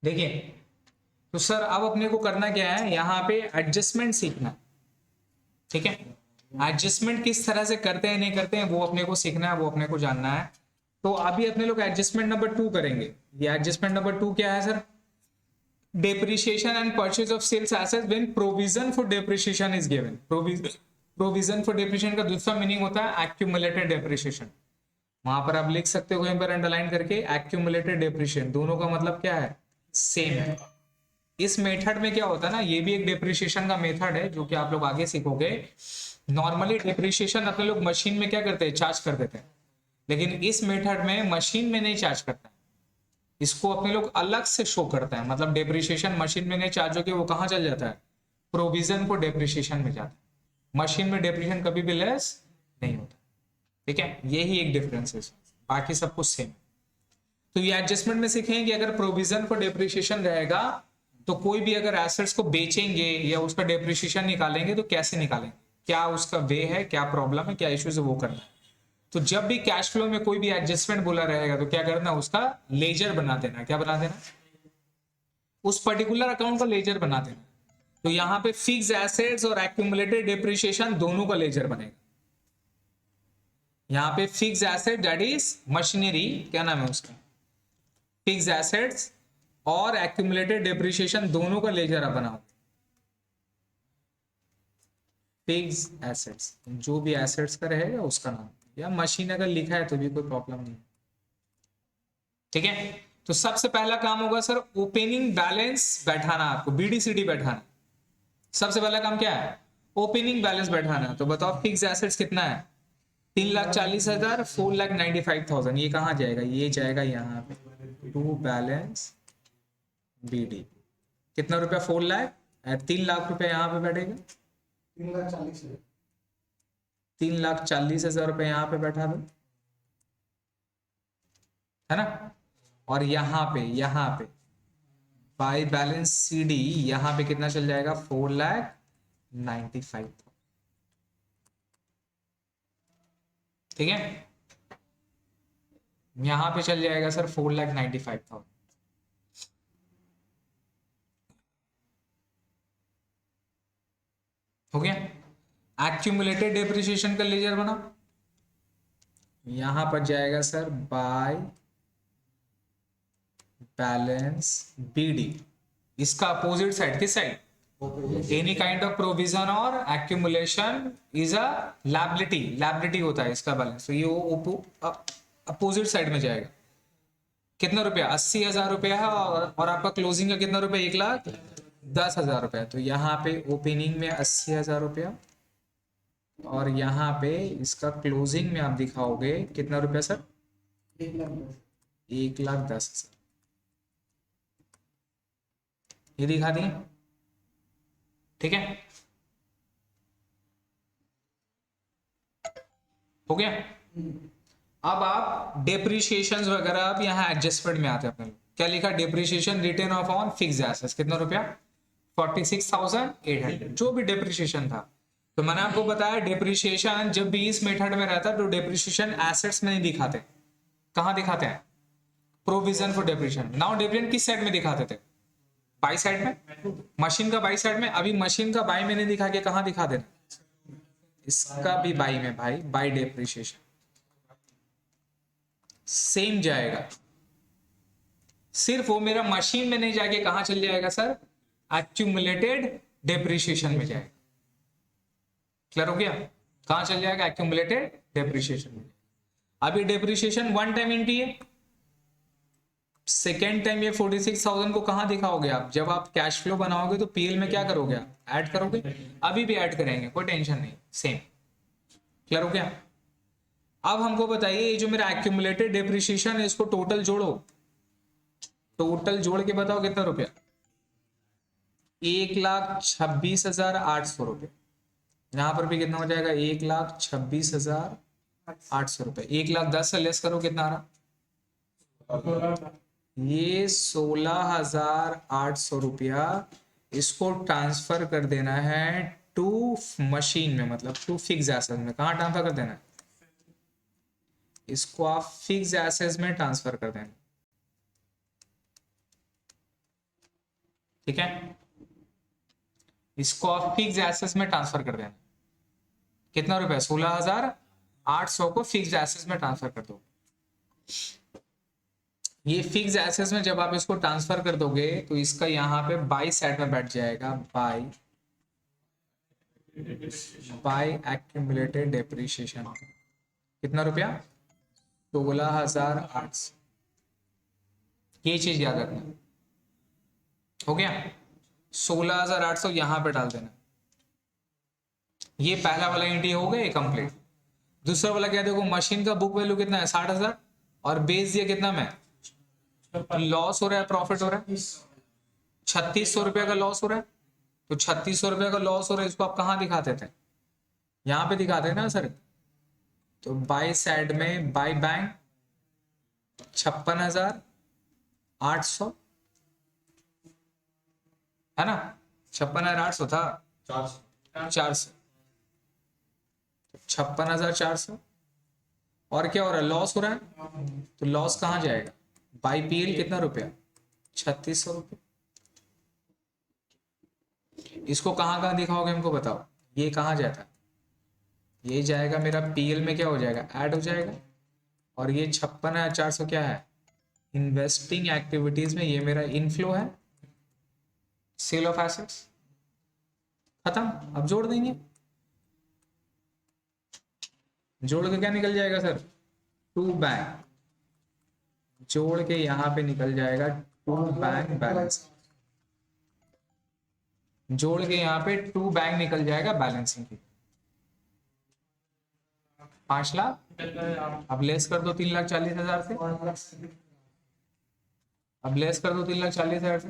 देखिए, तो सर अब अपने को करना क्या है, यहाँ पे एडजस्टमेंट सीखना है, ठीक है। एडजस्टमेंट किस तरह से करते हैं नहीं करते हैं वो अपने को सीखना है, वो अपने को जानना है। तो अभी अपने लोग एडजस्टमेंट नंबर 2 करेंगे। ये एडजस्टमेंट नंबर 2 क्या है sir? Depreciation and purchase of sales asset when provision for depreciation is given. Provision for depreciation का दूसरा मीनिंग होता है एक्यूमुलेटेड डेप्रिसिएशन। वहां पर आप लिख सकते हो, यहाँ पर अंडरलाइन करके, एक्यूमुलेटेड डेप्रिसिएशन। दोनों का मतलब क्या है? सेम है। इस मेथड में क्या होता है ना, ये भी एक डेप्रिसिएशन का मेथड है जो कि आप लोग आगे सीखोगे। नॉर्मली डेप्रिसिएशन अपने लोग मशीन में क्या करते हैं, चार्ज कर देते हैं, लेकिन इस मेथड में मशीन में नहीं चार्ज करता है, इसको अपने लोग अलग से शो करता है। मतलब डेप्रिसिएशन मशीन में नहीं चार्ज होकर वो कहाँ चल जाता है, प्रोविजन को डेप्रिसिएशन में जाता है। मशीन में डेप्रिसिएशन कभी भी लेस नहीं होता, ठीक है। यही एक डिफरेंस है, बाकी सब कुछ सेम। तो ये एडजस्टमेंट में सीखेंगे कि अगर प्रोविजन फॉर डेप्रिसिएशन रहेगा तो कोई भी अगर एसेट्स को बेचेंगे या उसका डेप्रिसिएशन निकालेंगे तो कैसे निकालेंगे, क्या उसका वे है, क्या प्रॉब्लम है, क्या इश्यूज है, वो करना है। तो जब भी कैश फ्लो में कोई भी एडजस्टमेंट बोला रहेगा तो क्या करना, उसका लेजर बना देना। क्या बना देना? उस पर्टिकुलर अकाउंट का लेजर बना देना। तो यहां पे फिक्स एसेट्स और एक्यूमुलेटेड डेप्रिसिएशन दोनों का लेजर बनेगा। यहां पे fix asset that is machinery, क्या नाम है उसका, फिक्स एसेट्स, और एक्यूमुलेटेड डेप्रिसिएशन दोनों का लेजर आप बनाओ। फिक्स एसेट्स जो भी एसेट्स का रहेगा उसका नाम, या मशीन अगर लिखा है तो भी कोई प्रॉब्लम नहीं, ठीक है। तो सबसे पहला काम होगा सर ओपनिंग बैलेंस बैठाना, आपको बीडीसीडी बैठाना। सबसे पहला काम क्या है, ओपनिंग बैलेंस बैठाना। तो बताओ फिक्स एसेट्स कितना है, 3,40,000, 4,95,000। ये कहाँ जाएगा, ये जाएगा यहाँ पे टू बैलेंस बीडी। कितना रुपया, 4,00,000, 3,00,000 रुपया यहाँ पे बैठेगा, 3,40,000 रुपये यहाँ पे बैठा दो, है ना। और यहाँ पे बाय बैलेंस सी डी, यहाँ पे कितना चल जाएगा, 4,95,000, ठीक है। यहाँ पे चल जाएगा सर 4,95,000, हो गया। एक्यूमुलेटेड डेप्रिसिएशन का लेजर बना, यहां पर जाएगा सर बाय बैलेंस बीडी। इसका अपोजिट साइड किस side, any kind of provision और accumulation is a liability, liability होता है इसका बैलेंस, तो ये अपोजिट साइड में जाएगा। कितना रुपया, 80,000 रुपया है, और आपका क्लोजिंग का कितना रुपया, 1,10,000 रुपया। तो यहाँ पे ओपनिंग में 80,000 रुपया, और यहाँ पे इसका क्लोजिंग में आप दिखाओगे कितना रुपया सर, 1,10,000, ये दिखा दिए, ठीक है, हो गया। अब आप डेप्रिसिएशन वगैरह अब यहाँ एडजस्टमेंट में आते हैं अपने लोग। क्या लिखा, depreciation return of on fix assets, कितना रुपया, 46,800, जो भी डेप्रिसिएशन था। तो मैंने आपको बताया डेप्रिसिएशन जब भी इस मेथड में रहता है तो डेप्रिसिएशन एसेट्स में नहीं दिखाते, कहां दिखाते हैं, provision for depreciation. Now depreciation किस साइड में दिखाते थे, बाई साइड में, मशीन का बाई साइड में। अभी मशीन का बाई में नहीं दिखा के कहां दिखा देना, इसका भी बाई में, भाई बाई डेप्रिसिएशन सेम जाएगा, सिर्फ वो मेरा मशीन में नहीं जाके कहां चल जाएगा सर, एक्यूमुलेटेड डेप्रिसिएशन में जाएगा। क्लियर हो गया, कहां चल जाएगा, एक्यूमुलेटेड डेप्रिसिएशन में। अभी डेप्रिसिएशन वन टाइम एंट्री है, सेकेंड टाइम ये 46,000 को कहां दिखाओगे आप, जब आप कैश फ्लो बनाओगे तो पीएल में क्या करोगे आप, ऐड करोगे। अभी भी ऐड करेंगे, कोई टेंशन नहीं, सेम। क्लियर हो गया। अब हमको बताइए ये जो मेरा एक्यूमुलेटेड डेप्रिसिएशन है इसको टोटल जोड़ो, टोटल जोड़ के बताओ कितना रुपया, 1,26,800 रुपये। यहां पर भी कितना हो जाएगा, 1,26,800 रुपये। 1,10,000 से लेस करो कितना आ रहा, ये 16,800 रुपया। इसको ट्रांसफर कर देना है टू मशीन में, मतलब टू फिक्स एसेट में। कहां ट्रांसफर कर देना है, इसको आप फिक्स एसेट्स में ट्रांसफर कर देना। ठीक है, इसको आप फिक्स एसेट्स में ट्रांसफर कर देना। कितना रुपया? 16,800 को फिक्स एसेट्स में ट्रांसफर कर दो। ये फिक्स एसेट्स में जब आप इसको ट्रांसफर कर दोगे तो इसका यहाँ पे बाई साइड में बैठ जाएगा, बाई एक्यूमुलेटेड डेप्रिसिएशन। कितना रुपया? 16,800। ये चीज याद रखना। हो गया? 16,800 यहां पे डाल देना। ये पहला वाला एंट्री हो गया, ये कंप्लीट। दूसरा वाला क्या देखो, मशीन का बुक वैल्यू कितना है? 60,000 और बेच दिया कितना में? लॉस हो रहा है, प्रॉफिट हो रहा है? 3600 रुपया का लॉस हो रहा है। तो 3600 रुपया का लॉस हो रहा है, इसको आप कहाँ दिखाते थे? यहाँ पे दिखाते हैं ना सर। तो बाई साइड में बाई बैंक 56,800 है ना? 56,800 था, 400, 56,400। और क्या हो रहा है? लॉस हो रहा है। तो लॉस कहाँ जाएगा? बाई पीएल कितना रुपया? 3600 रुपये। इसको कहाँ कहाँ दिखाओगे हमको बताओ? ये कहाँ जाता है? ये जाएगा मेरा पीएल में, क्या हो जाएगा? ऐड हो जाएगा। और ये 56,400 क्या है? इन्वेस्टिंग एक्टिविटीज में ये मेरा इनफ्लो है, सेल ऑफ एसेट्स। खत्म। अब जोड़ देंगे। जोड़ के क्या निकल जाएगा सर? To bank. जोड़ के यहां पे निकल जाएगा टू बैंक बैलेंस। जोड़ के यहां पे टू बैंक निकल जाएगा बैलेंसिंग की। 5 लाख। अब लेस कर दो 3,40,000 से। अब लेस कर दो 3,40,000 से।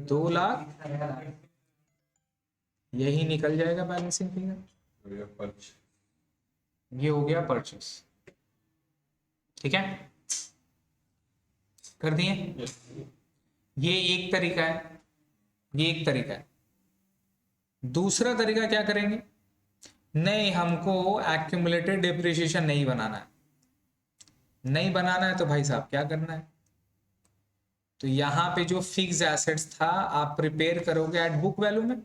2 लाख। यही निकल जाएगा बैलेंसिंग फिगर। ये हो गया परचेस। ठीक है, कर दिए। ये एक तरीका है, ये एक तरीका है। दूसरा तरीका क्या करेंगे? नहीं, हमको एक्यूमुलेटेड डेप्रिसिएशन नहीं बनाना है। नहीं बनाना है तो भाई साहब क्या करना है? तो यहां पे जो फिक्स एसेट्स था आप प्रिपेयर करोगे एट बुक वैल्यू में,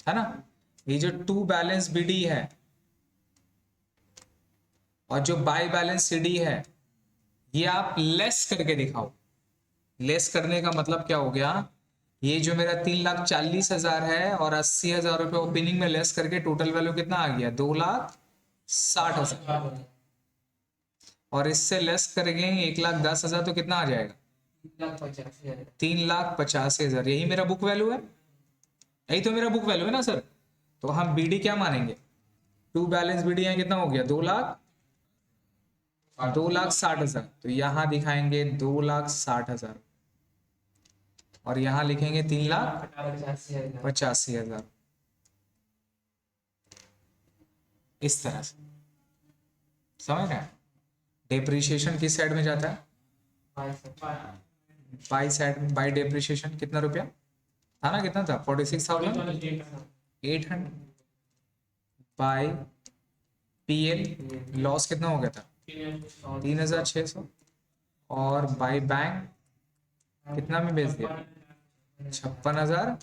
है ना? ये जो टू बैलेंस बीडी है और जो बाई बैलेंस सीडी है, ये आप लेस करके दिखाओ। लेस करने का मतलब क्या हो गया? ये जो मेरा 3,40,000 है और 80,000 रुपये ओपनिंग में लेस करके टोटल वैल्यू कितना आ गया? 2,60,000। और इससे लेस करेंगे 1,10,000 तो कितना आ जाएगा? 3,85,000। यही मेरा बुक वैल्यू है, यही तो मेरा बुक वैल्यू है ना सर। तो हम बीडी क्या मानेंगे? टू बैलेंस बीडी है, कितना हो गया? 2,60,000। तो यहां दिखाएंगे 2,60,000 और यहां लिखेंगे 3,85,000। इस तरह से समझ रहे हैं? डेप्रिसिएशन किस साइड में जाता है? बाई साइड में। बाई डेप्रिसिएशन कितना रुपया था ना? कितना था? 46,800 बाई पीएल। लॉस कितना हो गया था? 3,600। और बाई बैंक कितना में बेच दिया? 56,000।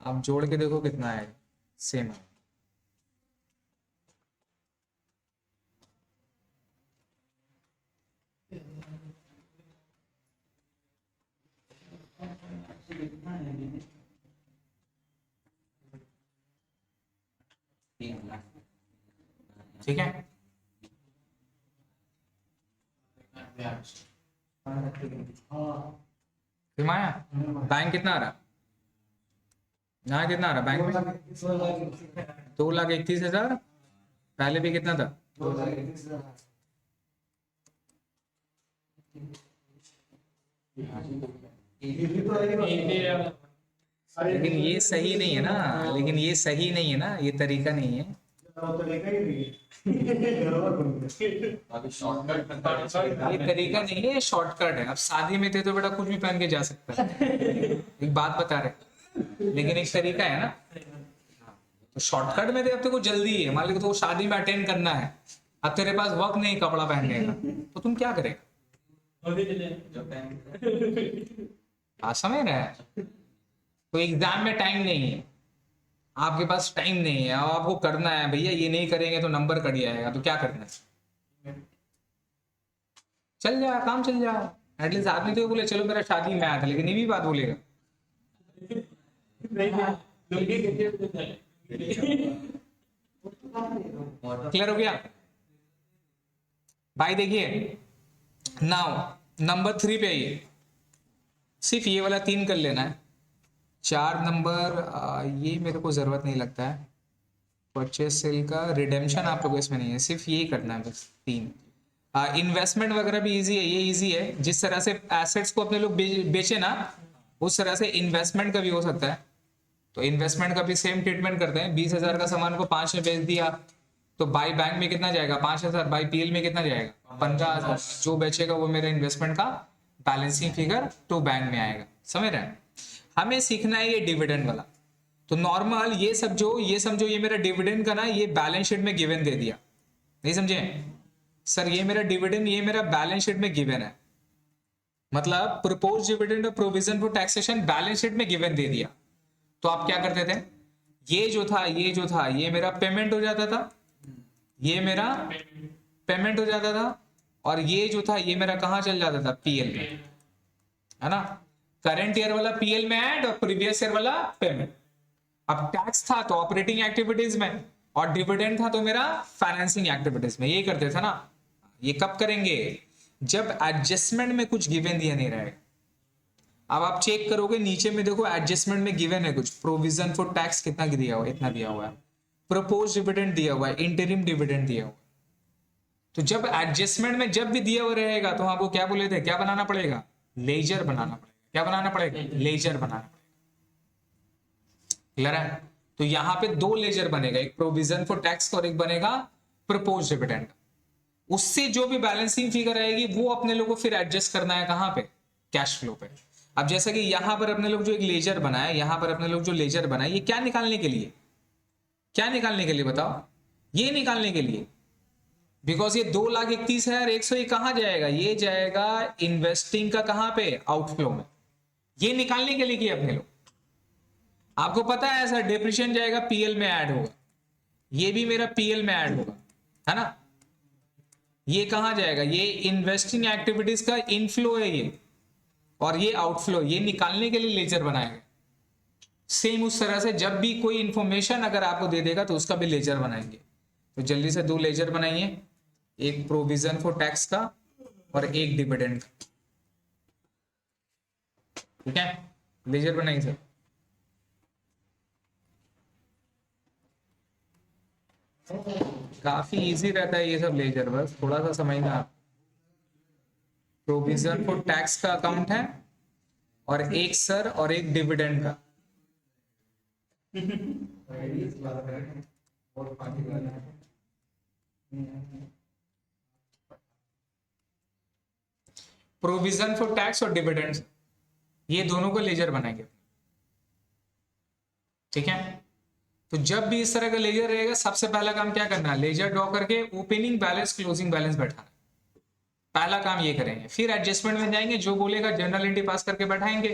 आप जोड़ के देखो कितना आएगा, सेम है। ठीक है, फिर बैंक कितना आ रहा? यहाँ कितना आ रहा बैंक में? 2,31,000। पहले भी कितना था? लेकिन ये सही नहीं है ना, लेकिन ये सही नहीं है ना, ये तरीका नहीं है। ये तरीका नहीं है, शॉर्टकट है। अब शादी में थे तो बेटा कुछ भी पहन के जा सकता है, एक बात बता रहे, लेकिन एक तरीका है ना। तो शॉर्टकट में थे, अब तेरे को जल्दी है, मान लो तो शादी में अटेंड करना है, अब तेरे पास वक्त नहीं कपड़ा पहनने का, तो तुम क्या करेगा? समझ रहे हैं? तो एग्जाम में टाइम नहीं है, आपके पास टाइम नहीं है और आपको करना है, भैया ये नहीं करेंगे तो नंबर कट जाएगा, तो क्या करना है? चल जाए काम, चल जाओ। एटलीस्ट आदमी तो बोले चलो मेरा शादी में आया था, लेकिन ये भी बात बोलेगा। क्लियर हो गया भाई? देखिए नाउ नंबर 3 पे आइए, सिर्फ ये वाला 3 कर लेना है। 4 नंबर ये मेरे को जरूरत नहीं लगता है, परचेस सेल का रिडेम्पशन आप लोगों इसमें नहीं है, सिर्फ ये करना है बस 3। इन्वेस्टमेंट वगैरह भी इजी है, ये इजी है। जिस तरह से एसेट्स को अपने लोग बेचे ना, उस तरह से इन्वेस्टमेंट का भी हो सकता है। तो इन्वेस्टमेंट का भी सेम ट्रीटमेंट करते हैं। 20,000 का सामान को 5 में बेच दिया, तो बाई बैंक में कितना जाएगा? 5,000। बाई पीएल में कितना जाएगा? 15,000। जो बेचेगा वो मेरे इन्वेस्टमेंट का बैलेंसिंग फिगर टू बैंक में आएगा। समझ रहे हैं? हमें सीखना है ये डिविडेंड वाला। तो नॉर्मल ये समझो, ये मेरा डिविडेंड का ना, ये बैलेंस शीट में गिवन दे दिया। नहीं समझे सर? ये मेरा डिविडेंड, ये मेरा बैलेंस शीट में गिवन है, मतलब प्रपोज डिविडेंड और provision for taxation balance sheet में गिवन दे दिया। तो आप क्या करते थे? ये जो था ये मेरा पेमेंट हो जाता था, ये मेरा पेमेंट हो जाता था, और ये जो था ये मेरा कहां चल जाता था? पीएल में, है ना? करंट ईयर वाला पीएल में ऐड और प्रीवियस ईयर वाला पेमेंट। अब टैक्स था तो ऑपरेटिंग एक्टिविटीज में, और डिविडेंड था तो मेरा फाइनेंसिंग एक्टिविटीज में। यही करते थे ना। ये कब करेंगे? जब एडजस्टमेंट में कुछ गिवन दिया नहीं रहेगा। अब आप चेक करोगे नीचे में, देखो एडजस्टमेंट में गिवन है कुछ, प्रोविजन फॉर टैक्स कितना दिया हुआ है, इतना दिया हुआ है, प्रपोज डिविडेंड दिया हुआ है, इंटरिम डिविडेंड दिया हुआ है। तो जब एडजस्टमेंट में जब भी दिया हुआ रहेगा तो आपको क्या बोले थे? क्या बनाना पड़ेगा? लेजर बनाना पड़ेगा। क्या बनाना पड़ेगा? लेजर बनाना पड़ेगा। क्लियर है? तो यहां पे 2 लेजर बनेगा, एक प्रोविजन फॉर टैक्स और एक बनेगा प्रपोज डिविडेंड। उससे जो भी बैलेंसिंग फिगर आएगी वो अपने लोग को फिर एडजस्ट करना है कहां पे? कैश फ्लो पे। अब जैसा कि यहां पर अपने लोग जो एक लेजर बनाया, यहां पर अपने लोग जो लेजर बनाया, ये क्या निकालने के लिए? क्या निकालने के लिए बताओ? ये निकालने के लिए, बिकॉज ये 2,31,100 ये कहां जाएगा? ये जाएगा इन्वेस्टिंग का कहां पे? आउटफ्लो में। ये निकालने के लिए किया अपने लोग। आपको पता है ऐसा डिप्रिशिएशन जाएगा पीएल में ऐड होगा, ये भी मेरा पीएल में ऐड होगा, है ना? ये कहां जाएगा? ये इन्वेस्टिंग एक्टिविटीज का इनफ्लो है ये, और ये आउटफ्लो, ये निकालने के लिए लेजर बनाएगा। सेम उस तरह से जब भी कोई इंफॉर्मेशन अगर आपको दे देगा तो उसका भी लेजर बनाएंगे। तो जल्दी से 2 लेजर बनाइए, एक प्रोविजन फॉर टैक्स का और एक डिविडेंड का। ठीक है, लेजर बनाइए सर। काफी इजी रहता है ये सब लेजर, बस थोड़ा सा समझना। प्रोविजन फॉर टैक्स का अकाउंट है और एक सर और एक डिविडेंड का। प्रोविजन फॉर टैक्स और डिविडेंड, ये दोनों को लेजर बनाएंगे। ठीक है, तो जब भी इस तरह का लेजर रहेगा, सबसे पहला काम क्या करना है? लेजर ड्रॉ करके ओपनिंग बैलेंस क्लोजिंग बैलेंस बैठाना। पहला काम ये करेंगे, फिर एडजस्टमेंट में जाएंगे, जो बोलेगा जनरल एंट्री पास करके बैठाएंगे।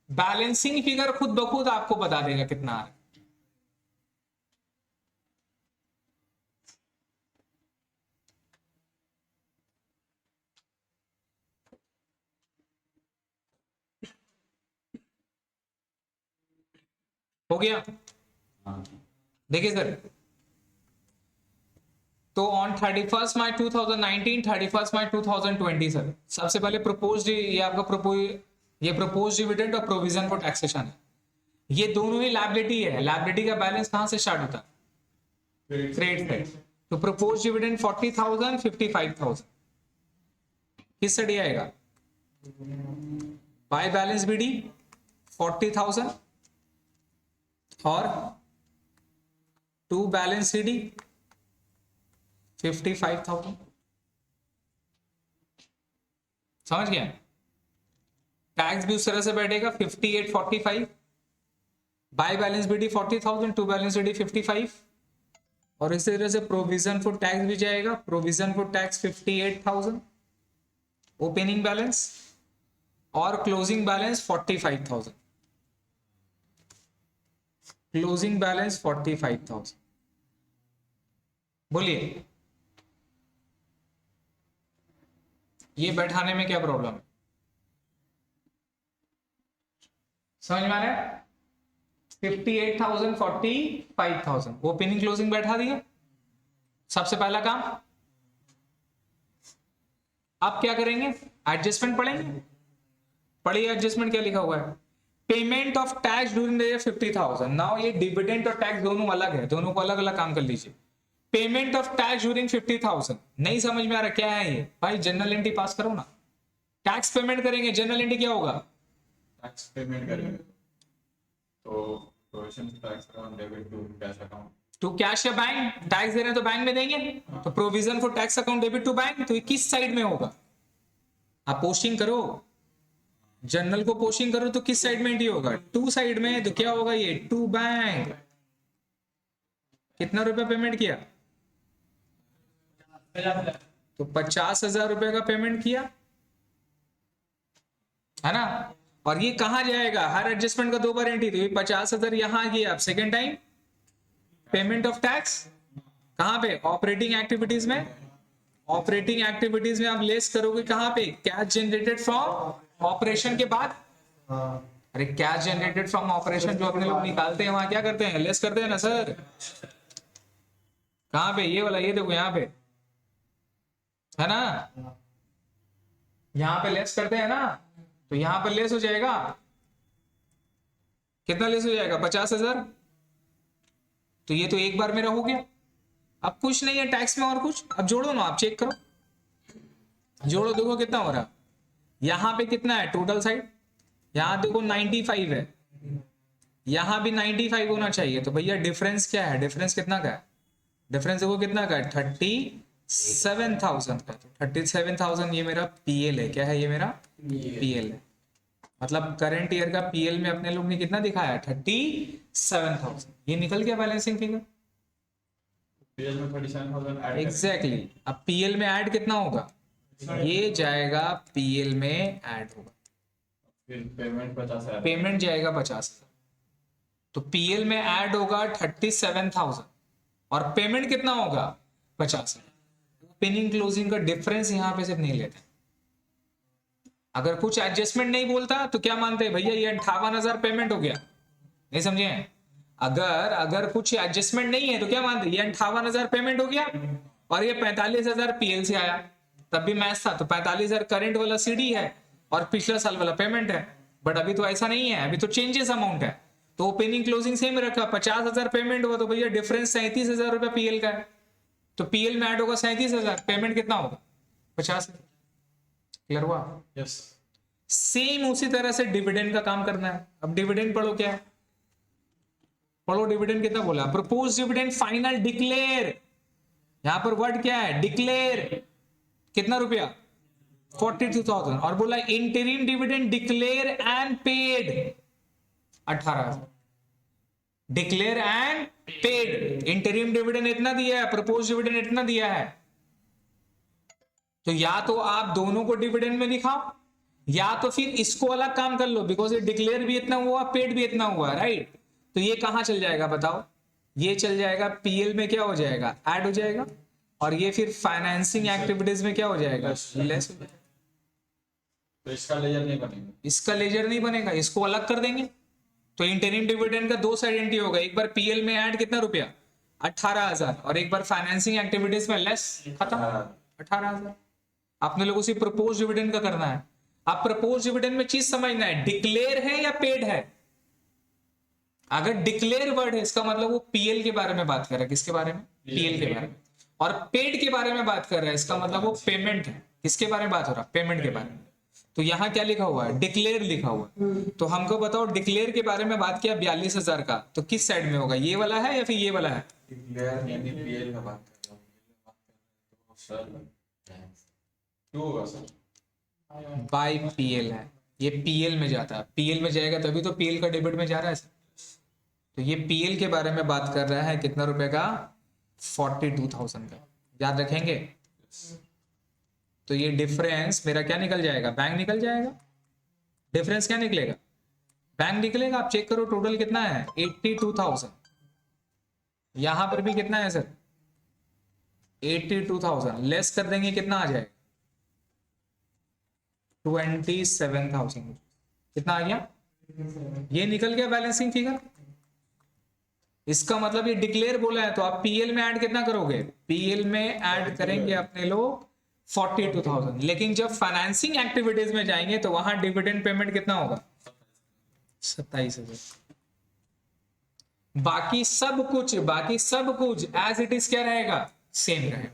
बैलेंसिंग फिगर खुद ब खुद आपको बता देगा कितना आ रहा है। हो गया? देखिए सर, तो ऑन 31 मार्च 2019, 31 मार्च 2020 सर, सबसे पहले प्रपोज, ये आपका प्रपोज डिविडेंड और प्रोविजन फॉर टैक्सेशन है। ये दोनों ही लायबिलिटी है। लायबिलिटी का बैलेंस कहां से स्टार्ट होता है? क्रेडिट से। तो प्रपोज डिविडेंड 40,000, 55,000 किस से आएगा? बाय बैलेंस बीडी 40,000 और टू बैलेंस सीडी 55,000। समझ गया? टैक्स भी उस तरह से बैठेगा 5845, by balance BD 40,000, to balance CD 55, और इसी तरह से प्रोविजन फॉर टैक्स भी जाएगा। Provision for tax 58,000 opening balance और क्लोजिंग बैलेंस 45,000, क्लोजिंग बैलेंस 45,000। बोलिए ये बैठाने में क्या प्रॉब्लम है? समझ में आ रहा है? 58,000 45,000 ओपनिंग क्लोजिंग बैठा दिया। सबसे पहला काम आप क्या करेंगे? एडजस्टमेंट पढ़ेंगे। पढ़िए एडजस्टमेंट क्या लिखा हुआ है। Payment of tax during the year 50,000। Now ये डिविडेंड और टैक्स दोनों अलग है, दोनों को अलग अलग काम कर लीजिए। पेमेंट ऑफ टैक्स ड्यूरिंग 50,000 नहीं समझ में आ रहा क्या है ये? भाई जनरल एंट्री पास करो ना। टैक्स पेमेंट करेंगे, जनरल एंट्री क्या होगा? टैक्स पेमेंट करेंगे तो provision tax account debit to cash account, to cash या बैंक। टैक्स दे रहे हैं तो बैंक में देंगे, तो provision for tax account debit to bank. तो ये किस साइड में होगा? आप पोस्टिंग करो, जनरल को पोस्टिंग करो तो किस साइड में एंट्री होगा? टू साइड में। तो क्या होगा ये? To bank. कितना रुपया पेमेंट किया? तो 50,000 रुपए का पेमेंट किया है ना। और ये कहां जाएगा? हर एडजस्टमेंट का 2 बार एंट्री। तो ये 50,000 यहां किया। अब second time payment of tax कहां पे? ऑपरेटिंग एक्टिविटीज में। ऑपरेटिंग एक्टिविटीज में आप लेस करोगे कहां पे? कैश जनरेटेड फ्रॉम ऑपरेशन के बाद। अरे कैश जनरेटेड फ्रॉम ऑपरेशन जो अपने लोग निकालते हैं वहां क्या करते हैं? लेस करते हैं ना सर। कहां पे? ये वाला, ये देखो यहां पे है ना, यहां पे लेस करते हैं ना। तो यहां पर लेस हो जाएगा। कितना लेस हो जाएगा? 50,000। तो ये तो एक बार मेरा हो गया। अब कुछ नहीं है टैक्स में और कुछ। अब जोड़ो ना, आप चेक करो, जोड़ो देखो कितना हो रहा। यहां पे कितना है टोटल साइड? यहां देखो 95 है, यहां भी 95 होना चाहिए। तो भैया डिफरेंस क्या है? डिफरेंस कितना का है? डिफरेंस देखो कितना का है? 37,000 का। 37,000 ये मेरा पीएल है। क्या है ये मेरा? पीएल है। मतलब करंट ईयर का पीएल में अपने लोग ने कितना दिखाया? 37,000। ये निकल गया बैलेंसिंग फिगर। पीएल में 37,000 ऐड एग्जैक्टली। अब पीएल में ऐड कितना होगा? ये जाएगा पीएल में ऐड होगा। फिर पेमेंट 50,000, पेमेंट जाएगा 50,000। तो पीएल में ऐड होगा 37,000 और पेमेंट कितना होगा? 50,000। ओपनिंग क्लोजिंग का डिफरेंस यहां पे सिर्फ नहीं लेते। अगर कुछ एडजस्टमेंट नहीं बोलता तो क्या मानते हैं? भैया ये 58,000 पेमेंट हो गया। नहीं समझे? अगर कुछ एडजस्टमेंट नहीं है तो क्या मानते? ये 58,000 पेमेंट हो गया और ये 45,000 पीएल से आया। तब भी मैच था। तो 45,000 करंट वाला सीडी है और पिछला साल वाला पेमेंट है। बट अभी तो ऐसा नहीं है, अभी तो चेंजेस अमाउंट है। तो ओपनिंग क्लोजिंग सेम रखा। 50,000 पेमेंट हुआ तो भैया डिफरेंस 37,000 रुपया पीएल का है। तो पीएल में ऐड होगा 37,000, पेमेंट कितना होगा? 50,000। क्लियर हुआ? यस। सेम उसी तरह से डिविडेंड का काम करना है। अब डिविडेंड पढ़ो, क्या है? पढ़ो डिविडेंड कितना बोला? Propose dividend final declare. यहां पर वर्ड क्या है? डिक्लेयर। कितना रुपया? 42,000। और बोला interim dividend declare and paid 18,000। Declare and paid. Interim dividend इतना दिया है, प्रपोज डिविडेंड इतना दिया है। तो या तो आप दोनों को डिविडेंड में दिखाओ या तो फिर इसको अलग काम कर लो, बिकॉज ये डिक्लेयर भी इतना हुआ, पेड भी इतना हुआ, राइट। तो ये कहां चल जाएगा बताओ? ये चल जाएगा पीएल में, क्या हो जाएगा? ऐड हो जाएगा। और ये फिर फाइनेंसिंग एक्टिविटीज में क्या हो जाएगा? लेस हो जाएगा। तो इसका लेजर नहीं बनेगा। इसका लेजर नहीं बनेगा, इसको अलग कर देंगे। तो इंटरिम डिविडेंड का 2 साइड एंट्री होगा। एक बार पीएल में ऐड कितना रुपया? 18,000 और एक बार फाइनेंसिंग एक्टिविटीज में लेस, खत्म। 18,000। आपने लोगों से प्रपोज डिविडेंड का करना है। आप प्रपोज डिविडेंड में चीज समझना है, डिक्लेयर है या पेड है। अगर डिक्लेयर वर्ड है इसका मतलब वो पीएल के बारे में बात कर रहा है। किसके बारे में? पीएल के बारे में। और पेड के बारे में बात कर रहा है, इसका मतलब वो पेमेंट है। किसके बारे में बात हो रहा है? पेमेंट के बारे में। तो यहां क्या लिखा हुआ है? डिक्लेयर लिखा हुआ है। तो हमको बताओ डिक्लेयर के बारे में बात किया 42,000 का, तो किस साइड में होगा? ये वाला है या फिर ये वाला है? डिक्लेयर यानी पीएल का बात कर रहा हूं सर। क्यों होगा सर? बाय पीएल है, ये पीएल में जाता है। पीएल में जाएगा तभी तो पीएल का डेबिट में जा रहा है। तो ये पीएल के बारे में बात कर रहा है। कितना रुपए का? 42,000 का। याद रखेंगे? तो ये डिफरेंस मेरा क्या निकल जाएगा, बैंक निकल जाएगा। डिफरेंस क्या निकलेगा, बैंक निकलेगा। आप चेक करो टोटल कितना है 82,000, यहां पर भी कितना है सर 82,000, लेस कर देंगे कितना आ जाएगा 27,000, कितना आ गया, ये निकल गया बैलेंसिंग फिगर। इसका मतलब ये डिक्लेयर बोला है तो आप पीएल में ऐड कितना करोगे, पीएल में ऐड करेंगे अपने लोग 42,000, लेकिन जब फाइनेंसिंग एक्टिविटीज में जाएंगे तो वहां डिविडेंड पेमेंट कितना होगा 27,000। बाकी सब कुछ एज इट इज क्या रहेगा, सेम रहेगा।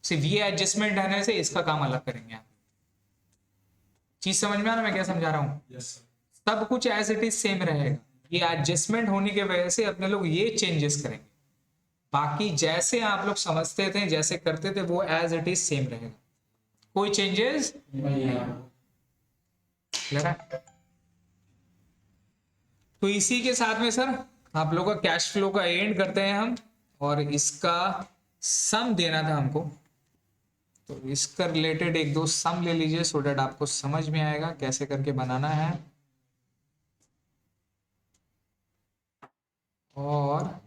सिर्फ ये एडजस्टमेंट रहने से इसका काम अलग करेंगे आप। चीज समझ में आ रहा मैं क्या समझा रहा हूं, यस सब कुछ एज इट इज सेम रहेगा, ये एडजस्टमेंट होने की वजह से अपने लोग ये चेंजेस करेंगे। बाकी जैसे आप लोग समझते थे जैसे करते थे वो एज इट इज सेम रहेगा, कोई चेंजेस लगा। तो इसी के साथ में सर आप लोगों का कैश फ्लो का एंड करते हैं हम, और इसका सम देना था हमको, तो इसका रिलेटेड एक दो सम ले लीजिए सो डेट आपको समझ में आएगा कैसे करके बनाना है। और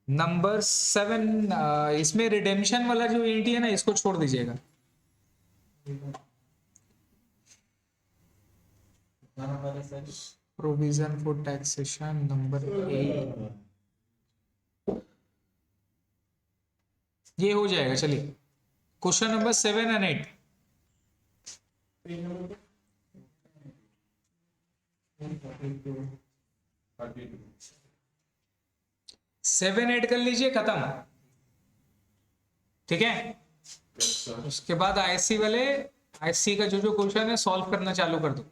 नंबर 7 इसमें रिडेम्पशन वाला जो एंट्री है ना इसको छोड़ दीजिएगा। प्रोविजन फॉर टैक्सेशन नंबर 8 ये हो जाएगा। चलिए क्वेश्चन नंबर 7 और 8 7, 8 कर लीजिए खत्म, ठीक है। उसके बाद आईसी वाले आईसी का जो क्वेश्चन है सॉल्व करना चालू कर दो।